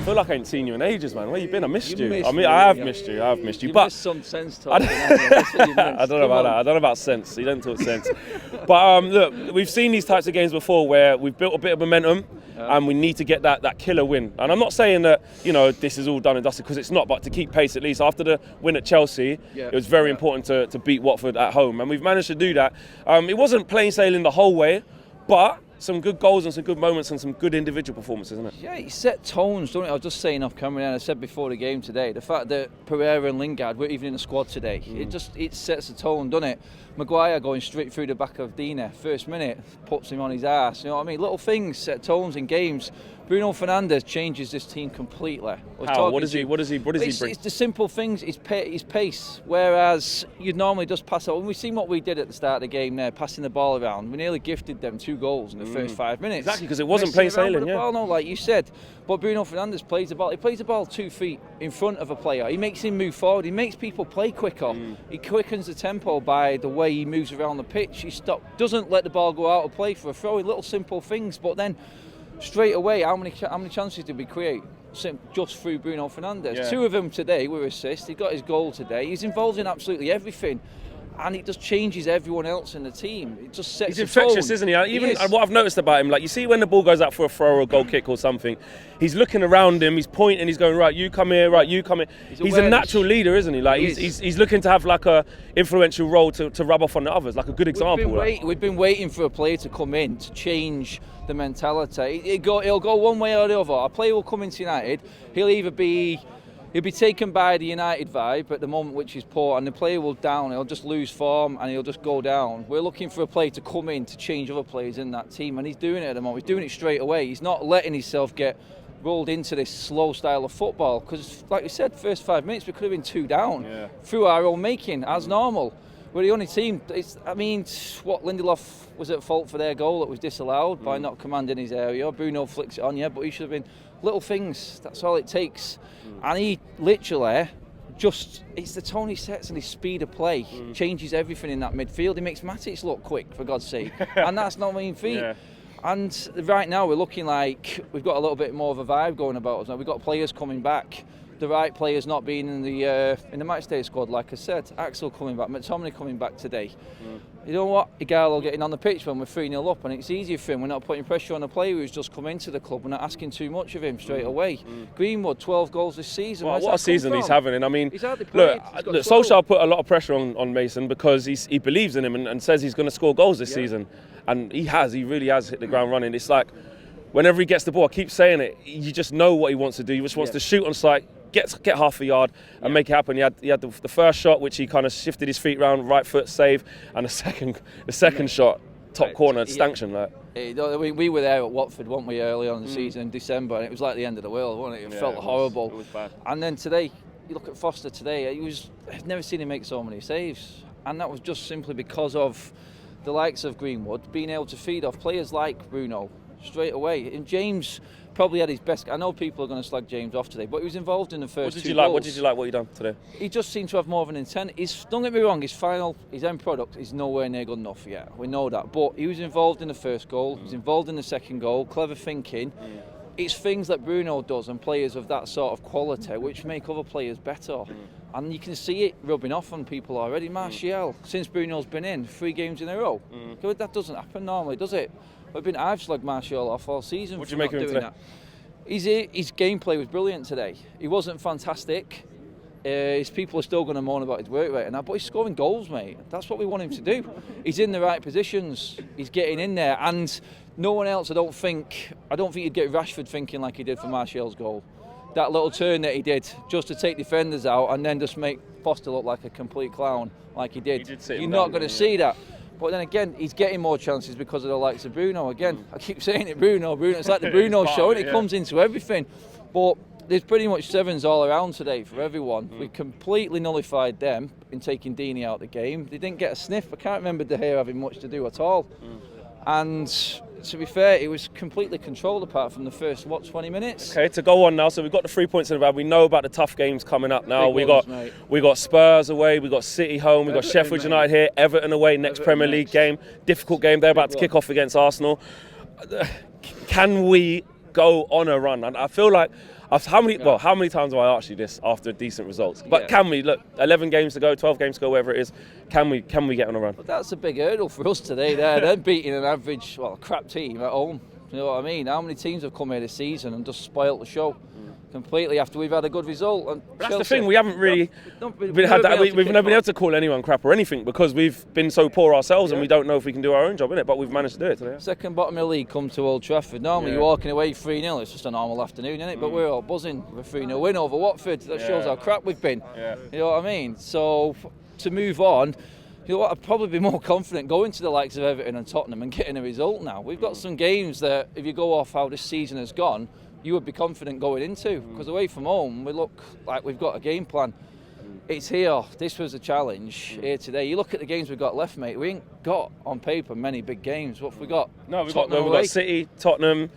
feel like I ain't seen you in ages, man. Where you been? I missed you. Missed I mean, me, I have yeah. missed you. I have missed you. You But missed some sense talking. That's what you missed. I don't know about that. I don't know about sense. You don't talk sense. But look, we've seen these types of games before where we've built a bit of momentum and we need to get that killer win. And I'm not saying that, you know, this is all done and dusted, because it's not, but to keep pace at least. After the win at Chelsea, it was very important to beat Watford at home. And we've managed to do that. It wasn't plain sailing the whole way, but some good goals and some good moments and some good individual performances, isn't it? Yeah, it set tones, don't it? I was just saying off camera, and I said before the game today, the fact that Pereira and Lingard were even in the squad today, it sets a tone, doesn't it? Maguire going straight through the back of Dina, first minute, puts him on his ass. You know what I mean? Little things set tones in games. Bruno Fernandes changes this team completely. How? What does he bring? It's the simple things, his pace. Whereas you'd normally just pass it. When we've seen what we did at the start of the game there, passing the ball around, we nearly gifted them 2 goals in the first 5 minutes. Exactly, because it wasn't plain sailing, yeah. Ball, no, like you said. But Bruno Fernandes plays the ball. He plays the ball 2 feet in front of a player. He makes him move forward. He makes people play quicker. He quickens the tempo by the way he moves around the pitch. He doesn't let the ball go out of play for a throw. Little simple things, but then straight away, how many chances did we create? Just through Bruno Fernandes. Yeah. 2 of them today were assists. He got his goal today. He's involved in absolutely everything. And it just changes everyone else in the team. It just sets He's infectious, isn't he? Even what I've noticed about him, like you see when the ball goes out for a throw or a goal kick or something, he's looking around him, he's pointing, he's going, right, you come here, right, you come here. He's a natural leader, isn't he? Like he's looking to have like a influential role to rub off on the others, like a good example. We've been waiting for a player to come in to change the mentality. He'll go one way or the other. A player will come into United, he'll be taken by the United vibe at the moment, which is poor, and the player will down. He'll just lose form and he'll just go down. We're looking for a player to come in to change other players in that team, and he's doing it at the moment. He's doing it straight away. He's not letting himself get rolled into this slow style of football, because, like we said, first 5 minutes we could have been 2 down through our own making, as normal. We're the only team. Lindelof was at fault for their goal that was disallowed by not commanding his area. Bruno flicks it on, but he should have been. Little things, that's all it takes. And he literally it's the tone he sets and his speed of play changes everything in that midfield. He makes Matic look quick, for God's sake. And that's not mean feat. Yeah. And right now we're looking like we've got a little bit more of a vibe going about us now. We've got players coming back. The right players not being in the matchday squad, like I said. Axel coming back, McTominay coming back today. You know what? Igalo getting on the pitch when we're 3-0 up, and it's easier for him. We're not putting pressure on a player who's just come into the club. We're not asking too much of him straight away. Greenwood, 12 goals this season. Well, what a season he's having. And I mean, look, Solskjaer put a lot of pressure on Mason because he believes in him and says he's going to score goals this season. And he really has hit the ground running. It's like, whenever he gets the ball, I keep saying it, you just know what he wants to do. He just wants to shoot on sight, get half a yard and make it happen. He had the first shot, which he kind of shifted his feet round, right foot save, and the second shot, top corner, stanchion. We were there at Watford, weren't we, early on in the season in December, and it was like the end of the world, wasn't it? It felt horrible. It was bad. And then today, you look at Foster today, I've never seen him make so many saves, and that was just simply because of the likes of Greenwood being able to feed off players like Bruno straight away. And James probably had his best. I know people are going to slag James off today, but he was involved in the first 2 goals. What did you like what he done today? He just seemed to have more of an intent. Don't get me wrong, his end product is nowhere near good enough yet. We know that. But he was involved in the first goal, he was involved in the second goal, clever thinking. It's things that Bruno does and players of that sort of quality which make other players better. And you can see it rubbing off on people already. Martial, since Bruno's been in, 3 games in a row. That doesn't happen normally, does it? I've slagged Martial off all season. What do you make of him today? His gameplay was brilliant today. He wasn't fantastic. His people are still going to moan about his work rate and that, but he's scoring goals, mate. That's what we want him to do. He's in the right positions. He's getting in there, and no one else. I don't think he'd get Rashford thinking like he did for Martial's goal. That little turn that he did just to take defenders out and then just make Foster look like a complete clown, like he did. You're not going to see that. But then again, he's getting more chances because of the likes of Bruno. Again, I keep saying it, Bruno. It's like the Bruno show, and it comes into everything. But there's pretty much 7s all around today for everyone. We completely nullified them in taking Deeney out of the game. They didn't get a sniff. I can't remember De Gea having much to do at all. And to be fair, it was completely controlled apart from the first, 20 minutes? Okay, to go on now. So we've got the 3 points in the bag. We know about the tough games coming up now. We got Spurs away, we got City home, we got Sheffield United here, Everton away, next Premier League game. Difficult game. They're about to kick off against Arsenal. Can we go on a run? And I feel like How many times have I asked you this after decent results? But can we, look, 11 games to go, 12 games to go, whatever it is, can we get on a run? But that's a big hurdle for us today. They're beating an average, crap team at home. You know what I mean? How many teams have come here this season and just spoilt the show completely after we've had a good result? And that's Chelsea, the thing, we haven't really we've never been able to call anyone crap or anything because we've been so poor ourselves and we don't know if we can do our own job in it, but we've managed to do it today. Second bottom of the league come to Old Trafford. Normally you're walking away 3-0, it's just a normal afternoon, isn't it? But we're all buzzing with a 3-0 win over Watford. That shows how crap we've been. You know what I mean? So to move on, you know what, I'd probably be more confident going to the likes of Everton and Tottenham and getting a result now. We've got some games that, if you go off how this season has gone, you would be confident going into. Because away from home, we look like we've got a game plan. It's here. This was a challenge here today. You look at the games we've got left, mate. We ain't got, on paper, many big games. What have we got? No, we've got City, Tottenham,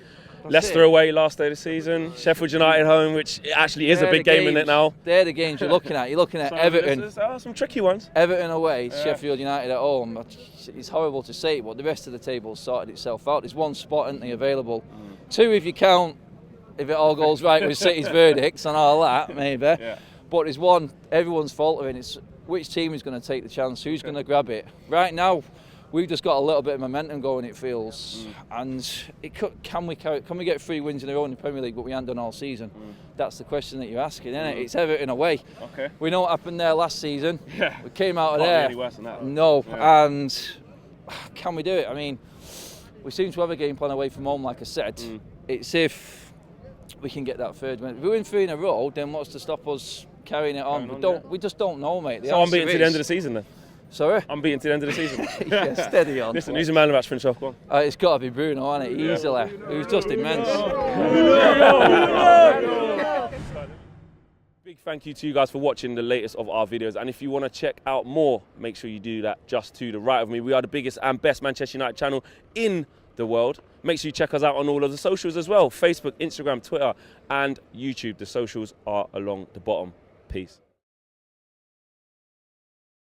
Leicester away last day of the season, Sheffield United home, which actually is a big game in it now. They're the games you're looking at. You're looking at Everton. Some tricky ones. Everton away, Sheffield United at home. It's horrible to say, but the rest of the table's sorted itself out. There's one spot, isn't there, available. 2 if you count, if it all goes right with City's verdicts and all that, maybe. But there's one, everyone's faltering. It's which team is going to take the chance, who's going to grab it. Right now, we've just got a little bit of momentum going, it feels. And can we get 3 wins in a row in the Premier League, but we haven't done all season? That's the question that you're asking, isn't it? It's Everton away. We know what happened there last season. We came out of there. Really worse than that. No, and can we do it? I mean, we seem to have a game plan away from home, like I said. It's if we can get that third win. If we win 3 in a row, then what's to stop us carrying it on? We just don't know, mate. So I'm beating to the end of the season then? Sorry? I'm beating to the end of the season. Steady on. Listen, who's the man of the match finish off? Go on. It's got to be Bruno, hasn't it? Easily. He was just immense. Big thank you to you guys for watching the latest of our videos, and if you want to check out more, make sure you do that just to the right of me. We are the biggest and best Manchester United channel in the world. Make sure you check us out on all of the socials as well: Facebook, Instagram, Twitter and YouTube. The socials are along the bottom. Peace.